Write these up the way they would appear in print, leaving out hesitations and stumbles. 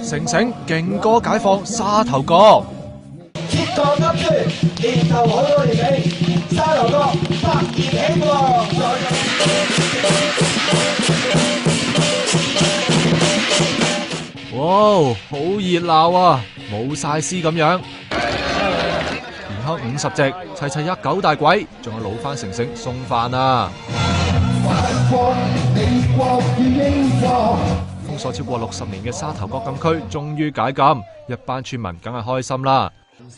醒醒，勁歌解放沙頭角。切磋急書，年頭好多年尾，沙頭角百業興旺。哇，好熱鬧啊，冇晒絲咁樣。年香50席，齊齊一九大簋，仲有老番成成送飯啊！封鎖超過60年嘅沙頭角禁區終於解禁，一班村民梗係開心啦。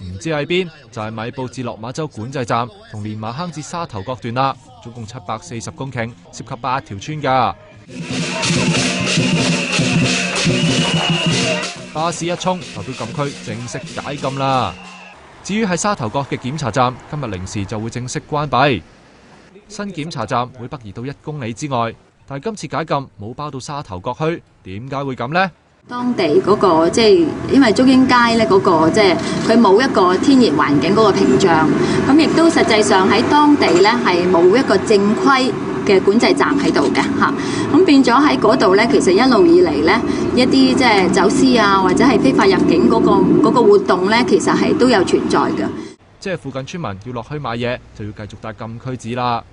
唔知喺邊，就係米埔至落馬洲管制站同連麻坑至沙頭角段啦，總共740公頃，涉及8條村㗎。巴士一衝，代表禁區正式解禁啦。至於喺沙頭角嘅檢查站，今日0時就會正式關閉。新檢查站會北移到1公里之外，但係今次解禁冇包到沙頭角墟，點解會咁呢？當地嗰個即係因為中英街咧嗰個即係佢冇一個天然環境嗰個屏障，咁亦都實際上喺當地咧係冇一個正規嘅管制站喺度嘅嚇，咁變咗喺嗰度咧，其實一路以嚟咧一啲即係走私啊或者係非法入境嗰個活動咧，其實係都有存在嘅。即係附近村民要落墟買嘢，就要繼續帶禁區紙啦。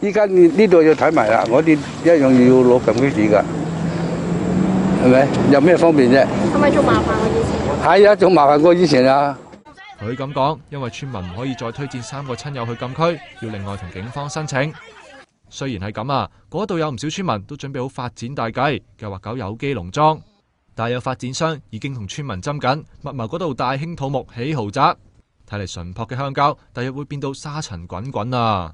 依家呢度要睇埋啦，我哋一樣要攞禁區紙㗎，係咪？有咩方便啫？係咪仲麻煩過以前？係啊，仲麻煩過以前啊！佢咁講，因為村民唔可以再推薦3個親友去禁區，要另外同警方申請。雖然係咁啊，嗰度有唔少村民都準備好發展大計，計劃搞有機農莊，但有發展商已經同村民針緊，密謀嗰度大興土木起豪宅。睇嚟純樸嘅鄉郊，第日會變到沙塵滾滾啊！